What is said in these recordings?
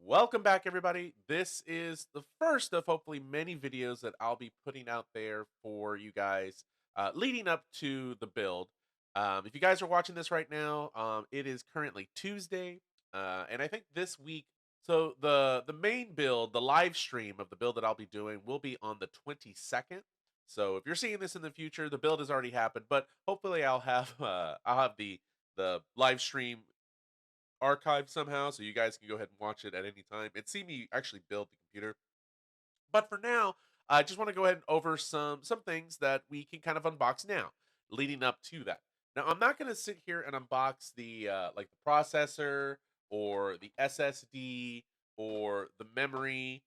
Welcome back, everybody. This is the first of hopefully many videos that I'll be putting out there for you guys leading up to the build. If you guys are watching this right now, it is currently Tuesday, and I think this week. So the main build, the live stream of the build that I'll be doing, will be on the 22nd. So if you're seeing this in the future, the build has already happened, but hopefully I'll have the live stream archived somehow, so you guys can go ahead and watch it at any time and see me actually build the computer. But for now, I just want to go ahead and over some things that we can kind of unbox now, leading up to that. Now, I'm not going to sit here and unbox the like the processor or the SSD or the memory.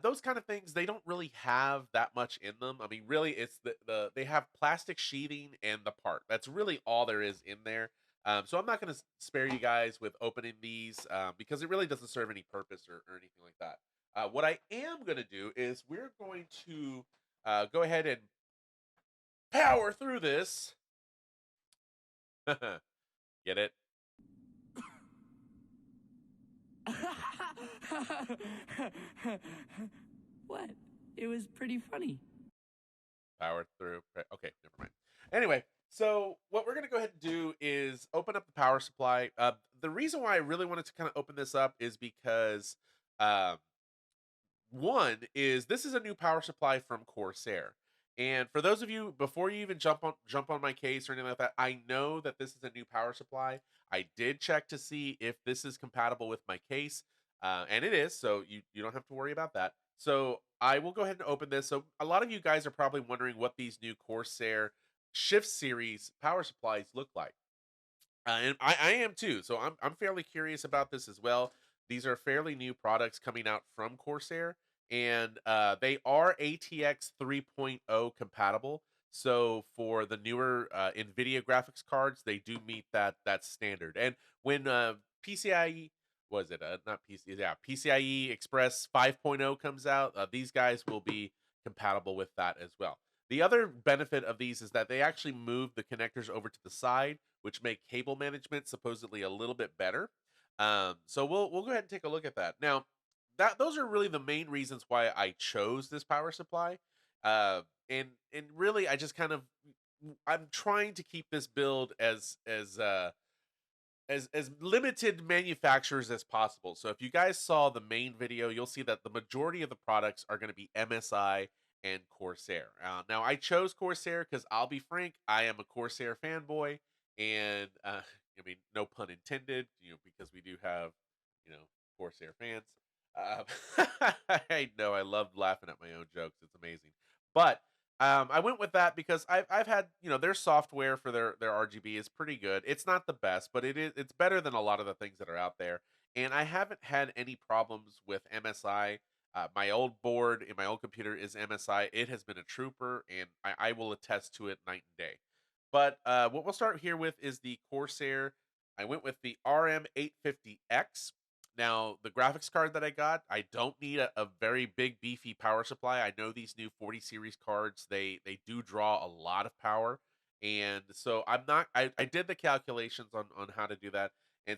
Those kind of things, they don't really have that much in them. I mean, really, it's the they have plastic sheathing and the part. That's really all there is in there. So I'm not going to spare you guys with opening these because it really doesn't serve any purpose or anything like that. What I am going to do is we're going to go ahead and power through this. Get it? What? It was pretty funny. Power through. Okay, never mind. Anyway, so what we're going to go ahead and do is open up the power supply. The reason why I really wanted to kind of open this up is because um, one is this is a new power supply from Corsair. And for those of you before you even jump on my case or anything like that, I know that this is a new power supply. I did check to see if this is compatible with my case, and it is. So you don't have to worry about that. So I will go ahead and open this. So a lot of you guys are probably wondering what these new Corsair Shift Series power supplies look like. And I am too. So I'm fairly curious about this as well. These are fairly new products coming out from Corsair, and they are ATX 3.0 compatible. So for the newer NVIDIA graphics cards, they do meet that standard. And when PCIe was it not PC yeah PCIe Express 5.0 comes out, these guys will be compatible with that as well. The other benefit of these is that they actually move the connectors over to the side, which make cable management supposedly a little bit better. So we'll go ahead and take a look at that. Now, that those are really the main reasons why I chose this power supply. And really I just kind of I'm trying to keep this build as limited manufacturers as possible. So if you guys saw the main video, you'll see that the majority of the products are going to be MSI and Corsair. Now I chose Corsair because I'll be frank, I am a Corsair fanboy, and I mean no pun intended, because we do have Corsair fans. I know I love laughing at my own jokes. It's amazing, but I went with that because I've had their software for their RGB is pretty good. It's not the best, but it's better than a lot of the things that are out there. And I haven't had any problems with MSI. My old board in my old computer is MSI. It has been a trooper, and I will attest to it night and day. But what we'll start here with is the Corsair. I went with the RM850X. Now, the graphics card that I got, I don't need a very big beefy power supply. I know these new 40 series cards, they do draw a lot of power. And so I did the calculations on how to do that. And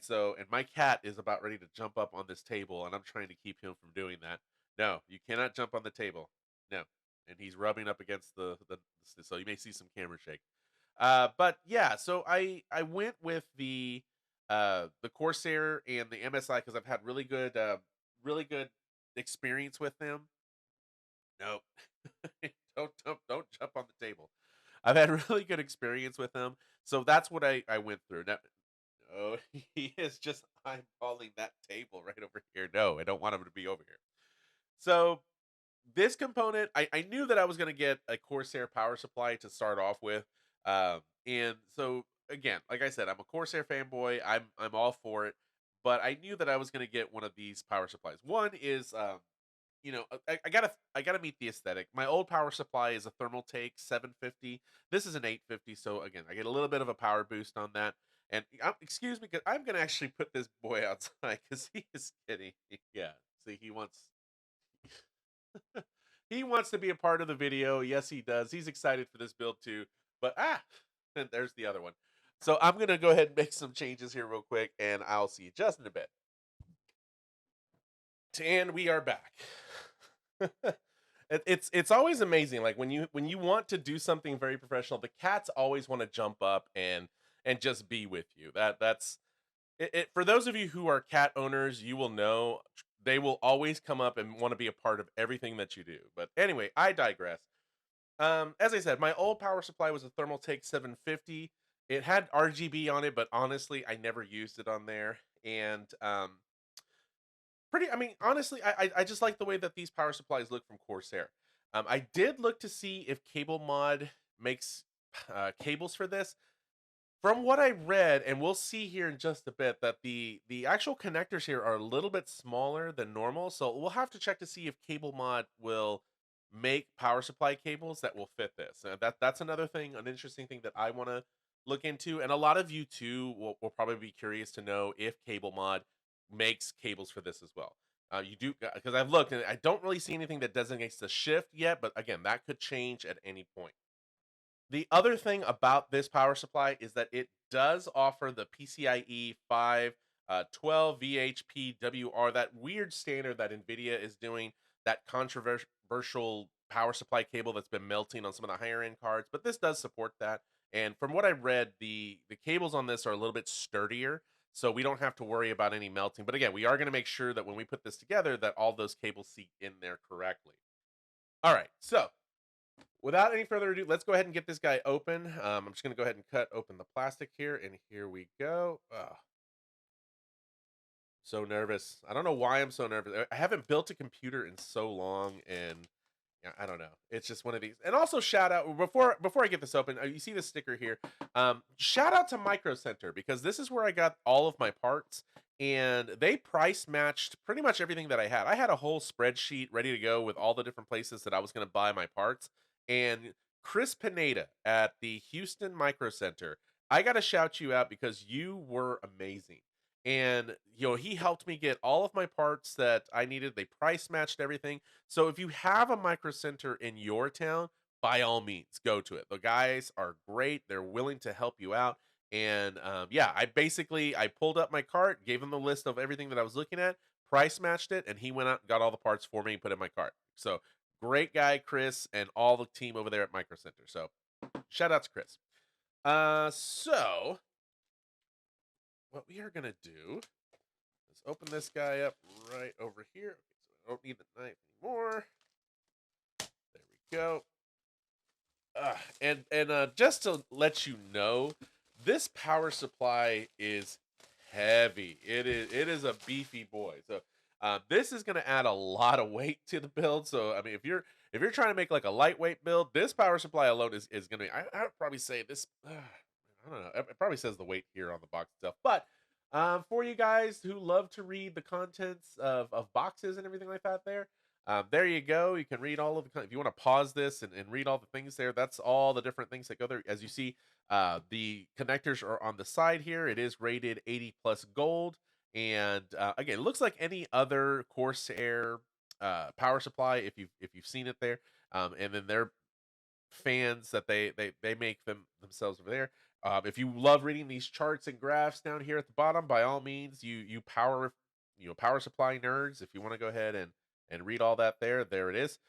my cat is about ready to jump up on this table, and I'm trying to keep him from doing that. No, you cannot jump on the table. No. And he's rubbing up against so you may see some camera shake. But yeah, so I went with the Corsair and the MSI because I've had really good experience with them. No, don't jump on the table. I've had really good experience with them, so that's what I went through. Now, no, he is just eyeballing that table right over here. No, I don't want him to be over here. So this component, I knew that I was going to get a Corsair power supply to start off with, and so again, like I said, I'm a Corsair fanboy. I'm all for it, but I knew that I was going to get one of these power supplies. One is, I gotta meet the aesthetic. My old power supply is a Thermal Take 750. This is an 850, so again, I get a little bit of a power boost on that. And excuse me, because I'm gonna actually put this boy outside because he is getting yeah. See, he wants to be a part of the video. Yes, he does. He's excited for this build too. But and there's the other one. So I'm gonna go ahead and make some changes here real quick, and I'll see you just in a bit. And we are back. It's always amazing. Like when you want to do something very professional, the cats always want to jump up and just be with you. That's it. For those of you who are cat owners, you will know they will always come up and want to be a part of everything that you do. But anyway, I digress. As I said, my old power supply was a Thermaltake 750. It had RGB on it, but honestly, I never used it on there. And pretty I mean, honestly, I just like the way that these power supplies look from Corsair. I did look to see if Cablemod makes cables for this. From what I read, and we'll see here in just a bit, that the actual connectors here are a little bit smaller than normal. So we'll have to check to see if Cablemod will make power supply cables that will fit this. That's another thing, an interesting thing that I want to look into, and a lot of you too will probably be curious to know if Cablemod makes cables for this as well. You do because I've looked and I don't really see anything that designates the shift yet, but again, that could change at any point. The other thing about this power supply is that it does offer the PCIe 5 12 VHPWR, that weird standard that NVIDIA is doing, that controversial power supply cable that's been melting on some of the higher end cards. But this does support that. And from what I read, the cables on this are a little bit sturdier, so we don't have to worry about any melting. But again, we are going to make sure that when we put this together, that all those cables seat in there correctly. All right, so without any further ado, let's go ahead and get this guy open. I'm just going to go ahead and cut open the plastic here, and here we go. So nervous. I don't know why I'm so nervous. I haven't built a computer in so long, and yeah, I don't know. It's just one of these. And also shout out before I get this open. You see the sticker here. Shout out to Micro Center, because this is where I got all of my parts, and they price matched pretty much everything that I had. I had a whole spreadsheet ready to go with all the different places that I was going to buy my parts. And Chris Pineda at the Houston Micro Center, I got to shout you out because you were amazing. And he helped me get all of my parts that I needed. They price matched everything. So if you have a micro center in your town, by all means, go to it. The guys are great. They're willing to help you out. And yeah, I pulled up my cart, gave him the list of everything that I was looking at, price matched it, and he went out and got all the parts for me and put in my cart. So great guy, Chris, and all the team over there at Micro Center. So shout out to Chris. So what we are gonna do is open this guy up right over here. Okay, so I don't need the knife anymore. There we go. And just to let you know, this power supply is heavy. It is a beefy boy. So this is going to add a lot of weight to the build. So I mean, if you're trying to make like a lightweight build, this power supply alone is going to be. I would probably say this. I don't know. It probably says the weight here on the box itself, but. For you guys who love to read the contents of boxes and everything like that, there you go. You can read all of the. If you want to pause this and read all the things there, that's all the different things that go there. As you see, the connectors are on the side here. It is rated 80 plus gold, and again, it looks like any other Corsair power supply if you've seen it there. And then their fans that they make themselves over there. If you love reading these charts and graphs down here at the bottom, by all means, you power supply nerds. If you want to go ahead and read all that there it is.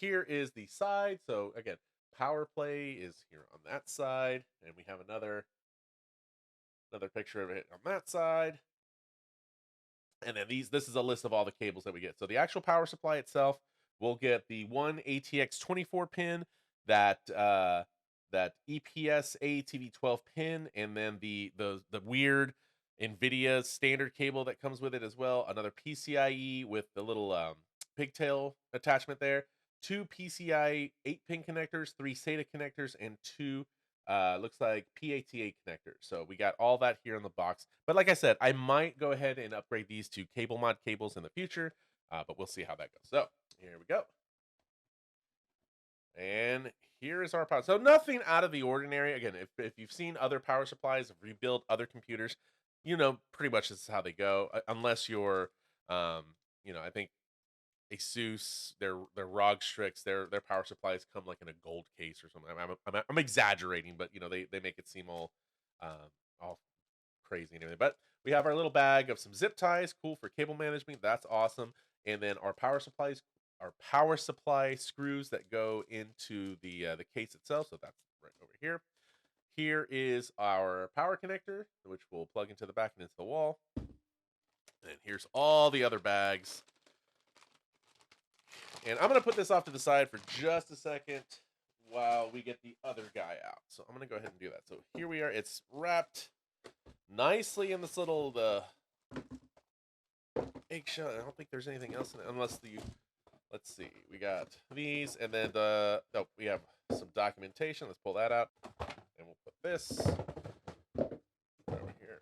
Here is the side. So again, power play is here on that side, and we have another picture of it on that side. And then this is a list of all the cables that we get. So the actual power supply itself, we'll get the one ATX 24 pin, that EPS ATV 12 pin, and then the weird NVIDIA standard cable that comes with it as well. Another PCIe with the little pigtail attachment there. Two PCI 8-pin connectors, three SATA connectors, and two looks like PATA connectors. So we got all that here in the box. But like I said, I might go ahead and upgrade these to Cablemod cables in the future, but we'll see how that goes. So here we go. And here is our power. So nothing out of the ordinary. Again, if you've seen other power supplies, rebuild other computers, pretty much this is how they go. Unless you're, I think Asus, their ROG Strix, their power supplies come like in a gold case or something. I'm exaggerating, but they make it seem all crazy and everything. But we have our little bag of some zip ties, cool for cable management. That's awesome. and then our power supply screws that go into the case itself. So that's right over here. Here is our power connector, which will plug into the back and into the wall. And here's all the other bags. And I'm going to put this off to the side for just a second while we get the other guy out. So I'm going to go ahead and do that. So here we are. It's wrapped nicely in this little eggshell. I don't think there's anything else in it unless let's see. We got these and then we have some documentation. Let's pull that out and we'll put this over here.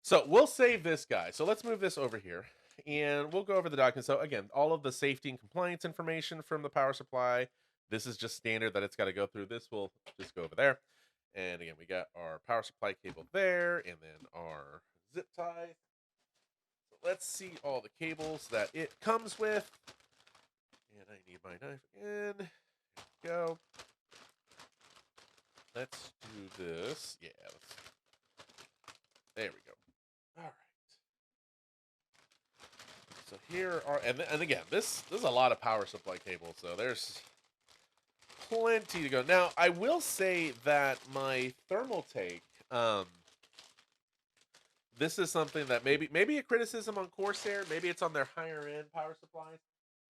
So we'll save this guy. So let's move this over here and we'll go over the document. So again, all of the safety and compliance information from the power supply. This is just standard that it's got to go through. This will just go over there. And again, we got our power supply cable there and then our zip tie. So let's see all the cables that it comes with. And I need my knife again. There we go. Let's do this. Yeah. There we go. All right. So here are, and again, this is a lot of power supply cable, so there's plenty to go. Now, I will say that my thermal take, this is something that maybe a criticism on Corsair, maybe it's on their higher end power supplies,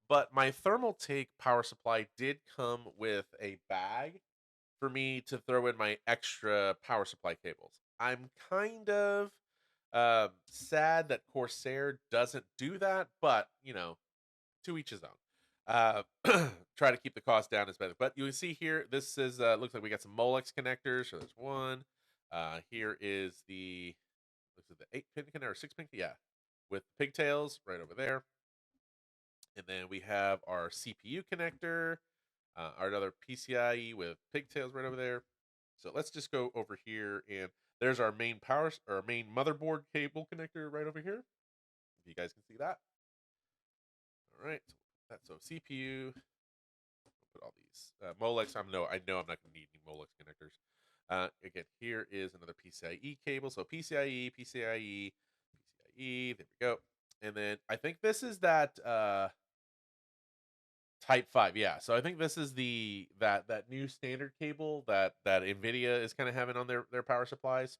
but my thermal take power supply did come with a bag for me to throw in my extra power supply cables. I'm kind of sad that Corsair doesn't do that, but to each his own. Try to keep the cost down as better. But you see here, this is looks like we got some Molex connectors. So there's one. Here is looks like the 8-pin connector or 6-pin, yeah, with pigtails right over there. And then we have our CPU connector, our another PCIe with pigtails right over there. So let's just go over here and there's our main motherboard cable connector right over here. If you guys can see that. All right. So CPU. Put all these Molex. I know I'm not going to need any Molex connectors. Again, here is another PCIe cable. So PCIe. There we go. And then I think this is that Type 5. Yeah. So I think this is that new standard cable that Nvidia is kind of having on their power supplies,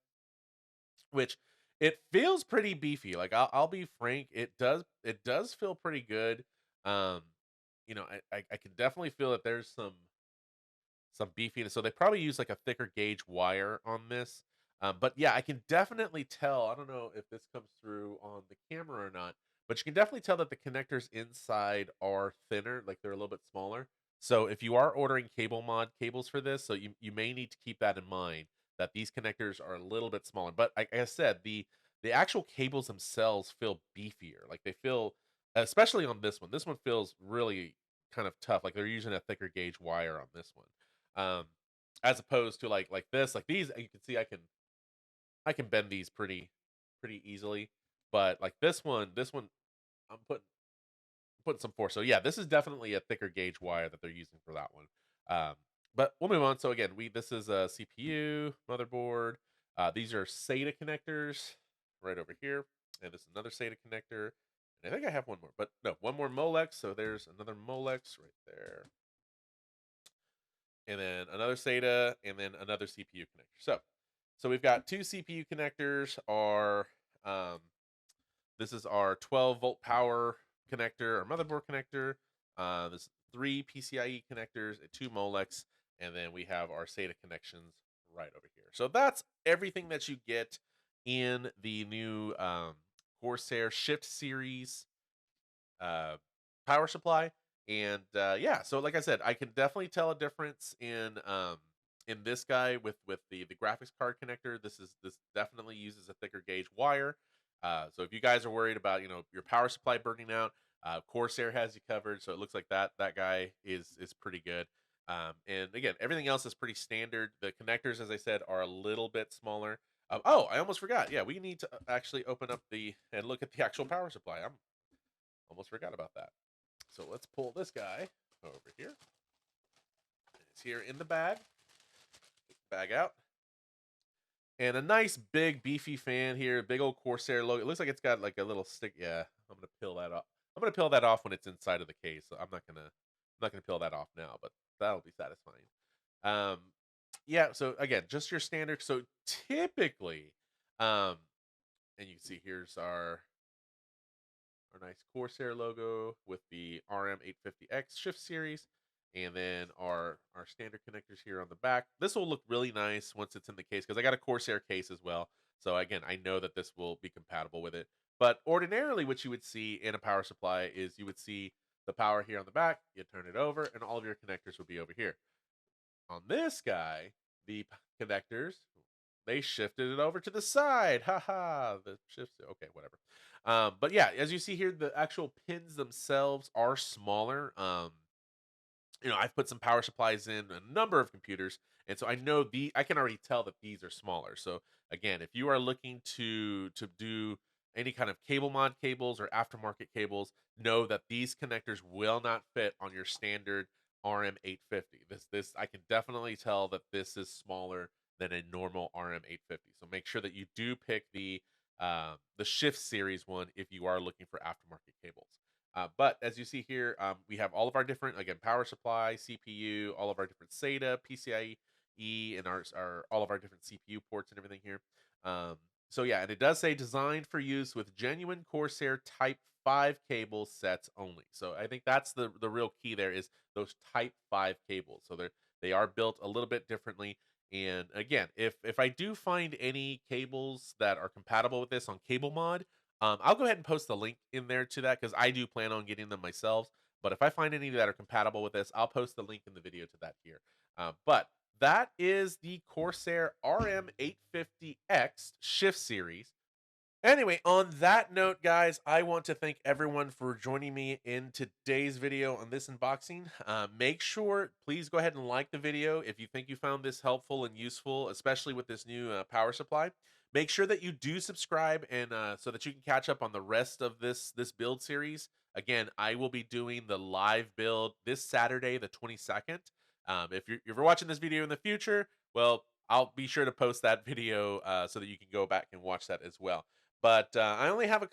which it feels pretty beefy. Like I'll be frank, it does feel pretty good. Um, I can definitely feel that there's some beefiness. So they probably use like a thicker gauge wire on this. But yeah, I can definitely tell. I don't know if this comes through on the camera or not, but you can definitely tell that the connectors inside are thinner, like they're a little bit smaller. So if you are ordering Cablemod cables for this, so you may need to keep that in mind that these connectors are a little bit smaller. But like I said, the actual cables themselves feel beefier. Like they feel, especially on this one. This one feels really kind of tough. Like they're using a thicker gauge wire on this one. As opposed to like this, like these, you can see I can bend these pretty easily, but like this one I'm putting some force. So yeah, this is definitely a thicker gauge wire that they're using for that one. Um, but we'll move on. So again, this is a CPU motherboard. These are SATA connectors right over here, and this is another SATA connector. And I think I have one more, but no, one more Molex. So there's another Molex right there, and then another SATA, and then another CPU connector. So we've got two CPU connectors. Um, this is our 12-volt power connector or motherboard connector. There's three PCIe connectors, and two Molex, and then we have our SATA connections right over here. So that's everything that you get in the new Corsair Shift Series power supply. And yeah, so like I said, I can definitely tell a difference in this guy with the graphics card connector. This definitely uses a thicker gauge wire. So if you guys are worried about your power supply burning out, Corsair has you covered. So it looks like that guy is pretty good. And again, everything else is pretty standard. The connectors, as I said, are a little bit smaller. Oh, I almost forgot. Yeah, we need to actually open up and look at the actual power supply. I'm almost forgot about that. So let's pull this guy over here. It's here in the bag. Take the bag out. And a nice big beefy fan here, big old Corsair logo. It looks like it's got like a little stick. Yeah, I'm gonna peel that I'm gonna peel that off when it's inside of the case. So I'm not gonna peel that off now, but that'll be satisfying. Um, yeah. So again, just your standard. So typically, um, and you can see here's our nice Corsair logo with the RM850X shift series, and then our standard connectors here on the back. This will look really nice once it's in the case because I got a Corsair case as well. So again, I know that this will be compatible with it. But ordinarily, what you would see in a power supply is you would see the power here on the back. You turn it over, and all of your connectors would be over here. On this guy, the connectors, they shifted it over to the side. Haha, the shifts. Okay, whatever. But yeah, as you see here, the actual pins themselves are smaller. I've put some power supplies in a number of computers, and so I can already tell that these are smaller. So again, if you are looking to do any kind of Cablemod cables or aftermarket cables, know that these connectors will not fit on your standard RM850. This I can definitely tell that this is smaller than a normal RM850. So make sure that you do pick the Shift series one if you are looking for aftermarket cables. But as you see here, we have all of our different, again, power supply, CPU, all of our different SATA, PCIe, and our all of our different CPU ports and everything here. So yeah, and it does say designed for use with genuine Corsair Type 5 cable sets only. So I think that's the real key there is those Type 5 cables. So they are built a little bit differently. And again, if I do find any cables that are compatible with this on Cablemod, I'll go ahead and post the link in there to that because I do plan on getting them myself. But if I find any that are compatible with this, I'll post the link in the video to that here. But that is the Corsair RM850X Shift Series. Anyway, on that note, guys, I want to thank everyone for joining me in today's video on this unboxing. Make sure, please go ahead and like the video if you think you found this helpful and useful, especially with this new power supply. Make sure that you do subscribe and so that you can catch up on the rest of this build series. Again, I will be doing the live build this Saturday, the 22nd. If you're watching this video in the future, well, I'll be sure to post that video so that you can go back and watch that as well. But I only have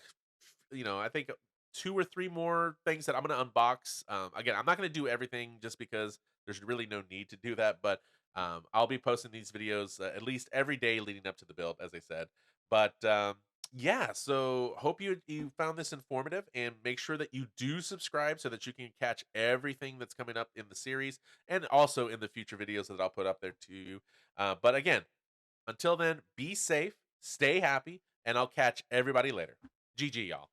I think 2 or 3 more things that I'm going to unbox. Again, I'm not going to do everything just because there's really no need to do that. But I'll be posting these videos at least every day leading up to the build, as I said. But yeah, so hope you found this informative, and make sure that you do subscribe so that you can catch everything that's coming up in the series and also in the future videos that I'll put up there to you. But again, until then, be safe, stay happy, and I'll catch everybody later. GG, y'all.